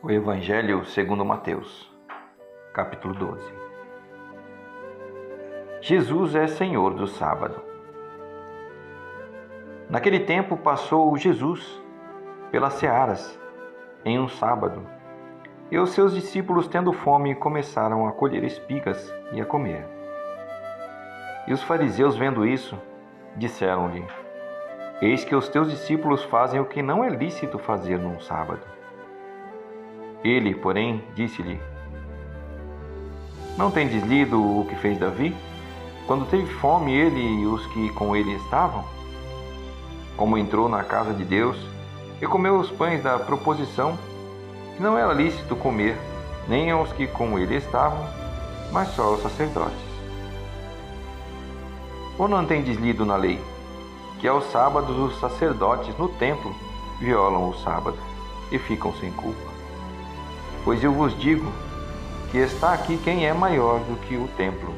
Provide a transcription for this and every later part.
O Evangelho segundo Mateus, capítulo 12. Jesus é Senhor do sábado. Naquele tempo passou Jesus pelas searas em um sábado, e os seus discípulos, tendo fome, começaram a colher espigas e a comer. E os fariseus, vendo isso, disseram-lhe: Eis que os teus discípulos fazem o que não é lícito fazer num sábado. Ele, porém, disse-lhe: Não tendes lido o que fez Davi, quando teve fome ele e os que com ele estavam? Como entrou na casa de Deus e comeu os pães da proposição, que não era lícito comer nem aos que com ele estavam, mas só aos sacerdotes. Ou não tendes lido na lei, que aos sábados os sacerdotes no templo violam o sábado e ficam sem culpa? Pois eu vos digo que está aqui quem é maior do que o templo.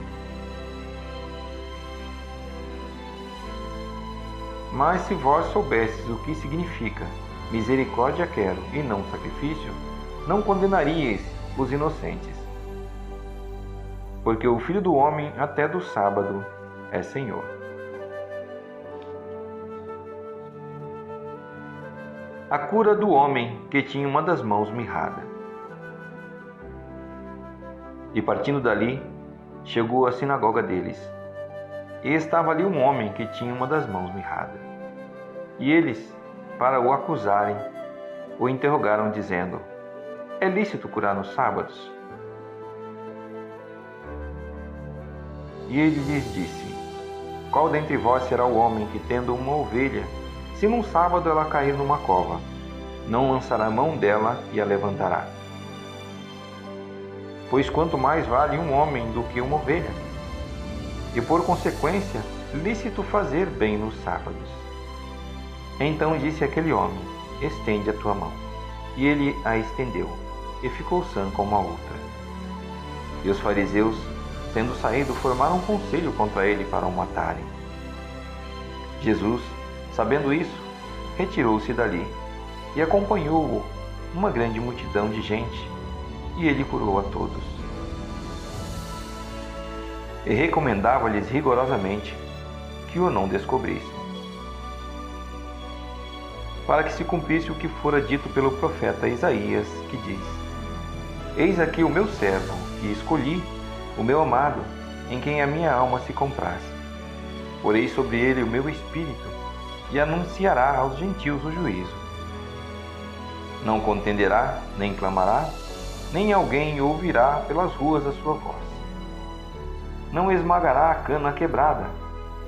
Mas se vós soubesses o que significa misericórdia quero e não sacrifício, não condenaríeis os inocentes. Porque o Filho do Homem até do sábado é Senhor. A cura do homem que tinha uma das mãos mirrada. E partindo dali, chegou à sinagoga deles. E estava ali um homem que tinha uma das mãos mirrada. E eles, para o acusarem, o interrogaram, dizendo: É lícito curar nos sábados? E ele lhes disse: Qual dentre vós será o homem que, tendo uma ovelha, se num sábado ela cair numa cova, não lançará mão dela e a levantará? Pois quanto mais vale um homem do que uma ovelha, e por consequência, lícito fazer bem nos sábados. Então disse aquele homem: Estende a tua mão. E ele a estendeu, e ficou sã como a outra. E os fariseus, tendo saído, formaram um conselho contra ele para o matarem. Jesus, sabendo isso, retirou-se dali, e acompanhou-o uma grande multidão de gente, e ele curou a todos. E recomendava-lhes rigorosamente que o não descobrissem, para que se cumprisse o que fora dito pelo profeta Isaías, que diz: Eis aqui o meu servo, que escolhi, o meu amado, em quem a minha alma se compraz. Porei sobre ele o meu espírito, e anunciará aos gentios o juízo. Não contenderá, nem clamará, nem alguém ouvirá pelas ruas a sua voz. Não esmagará a cana quebrada,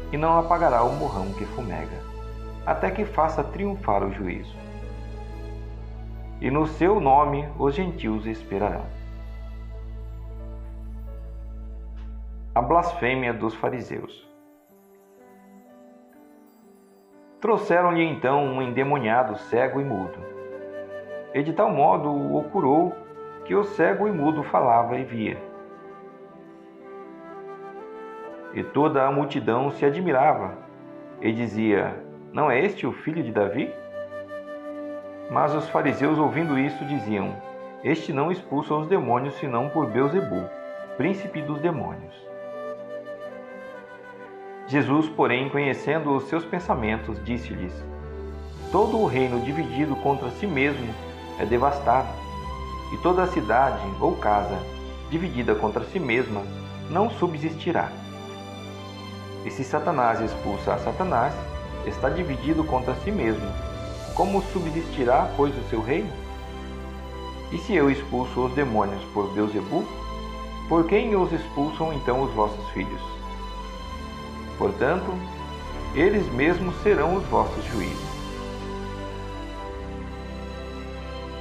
e não apagará o morrão que fumega, até que faça triunfar o juízo. E no seu nome os gentios esperarão. A blasfêmia dos fariseus. Trouxeram-lhe então um endemoniado cego e mudo, e de tal modo o curou que o cego e mudo falava e via. E toda a multidão se admirava e dizia: Não é este o filho de Davi? Mas os fariseus, ouvindo isto, diziam: Este não expulsa os demônios senão por Beelzebu, príncipe dos demônios. Jesus, porém, conhecendo os seus pensamentos, disse-lhes: Todo o reino dividido contra si mesmo é devastado, e toda a cidade ou casa dividida contra si mesma não subsistirá. E se Satanás expulsa a Satanás, está dividido contra si mesmo. Como subsistirá, pois, o seu reino? E se eu expulso os demônios por Beelzebu, por quem os expulsam então os vossos filhos? Portanto, eles mesmos serão os vossos juízes.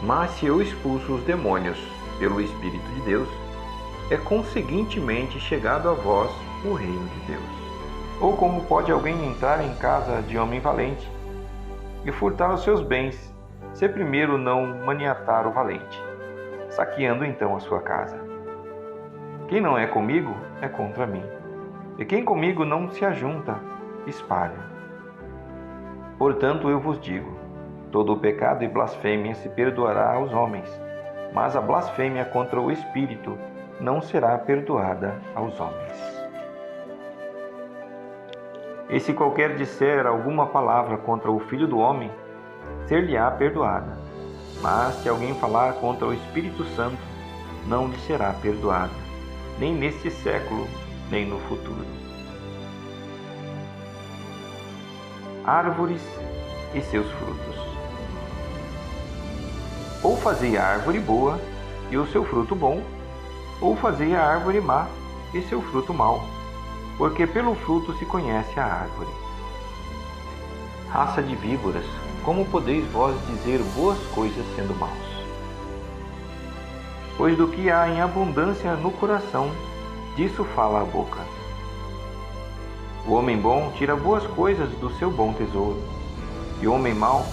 Mas se eu expulso os demônios pelo Espírito de Deus, é conseguintemente chegado a vós o reino de Deus. Ou como pode alguém entrar em casa de homem valente e furtar os seus bens, se primeiro não maniatar o valente, saqueando então a sua casa? Quem não é comigo é contra mim, e quem comigo não se ajunta, espalha. Portanto eu vos digo: todo o pecado e blasfêmia se perdoará aos homens, mas a blasfêmia contra o Espírito não será perdoada aos homens. E se qualquer disser alguma palavra contra o Filho do Homem, ser-lhe-á perdoada. Mas se alguém falar contra o Espírito Santo, não lhe será perdoada, nem neste século, nem no futuro. Árvores e seus frutos. Ou fazei a árvore boa e o seu fruto bom, ou fazei a árvore má e seu fruto mau, porque pelo fruto se conhece a árvore. Raça de víboras, como podeis vós dizer boas coisas sendo maus? Pois do que há em abundância no coração, disso fala a boca. O homem bom tira boas coisas do seu bom tesouro, e o homem mau,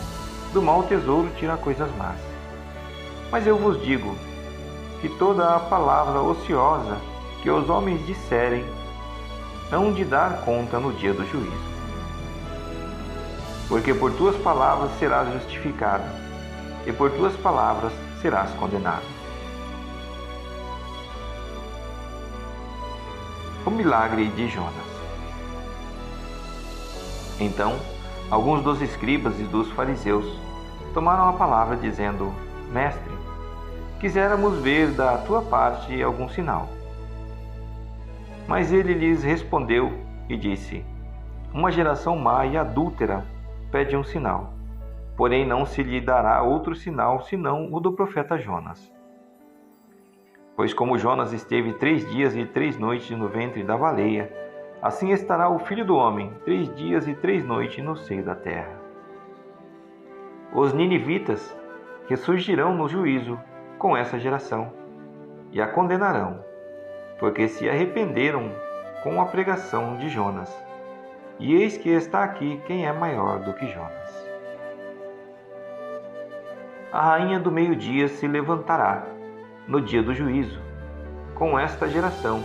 do mau tesouro tira coisas más. Mas eu vos digo que toda a palavra ociosa que os homens disserem, hão de dar conta no dia do juízo. Porque por tuas palavras serás justificado, e por tuas palavras serás condenado. O milagre de Jonas. Então, alguns dos escribas e dos fariseus tomaram a palavra, dizendo: Mestre, quiséramos ver da tua parte algum sinal. Mas ele lhes respondeu e disse: Uma geração má e adúltera pede um sinal, porém não se lhe dará outro sinal senão o do profeta Jonas. Pois como Jonas esteve 3 dias e 3 noites no ventre da baleia, assim estará o Filho do Homem 3 dias e 3 noites no seio da terra. Os ninivitas ressurgirão no juízo com essa geração e a condenarão, porque se arrependeram com a pregação de Jonas. E eis que está aqui quem é maior do que Jonas. A rainha do meio-dia se levantará no dia do juízo com esta geração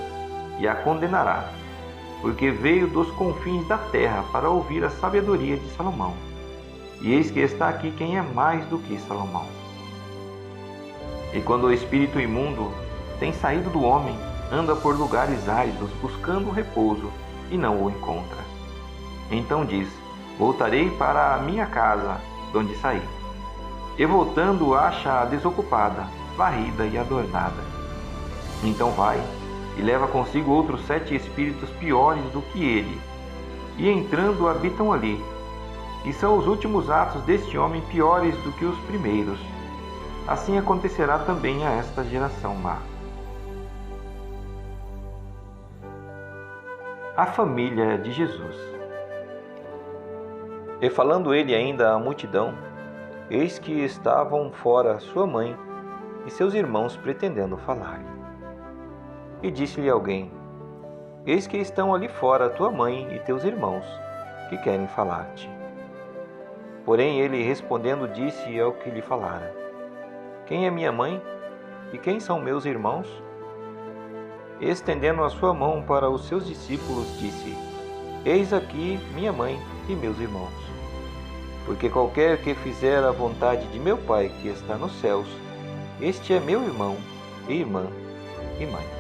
e a condenará, porque veio dos confins da terra para ouvir a sabedoria de Salomão. E eis que está aqui quem é mais do que Salomão. E quando o espírito imundo tem saído do homem, anda por lugares áridos buscando repouso e não o encontra. Então diz: Voltarei para a minha casa, donde saí. E voltando, acha-a desocupada, varrida e adornada. Então vai e leva consigo outros 7 espíritos piores do que ele, e entrando habitam ali. E são os últimos atos deste homem piores do que os primeiros. Assim acontecerá também a esta geração má. A família de Jesus. E falando ele ainda à multidão, eis que estavam fora sua mãe e seus irmãos pretendendo falar-lhe. E disse-lhe alguém: Eis que estão ali fora tua mãe e teus irmãos, que querem falar-te. Porém ele respondendo disse ao que lhe falara: Quem é minha mãe e quem são meus irmãos? E estendendo a sua mão para os seus discípulos, disse: Eis aqui minha mãe e meus irmãos. Porque qualquer que fizer a vontade de meu Pai que está nos céus, este é meu irmão, e irmã e mãe.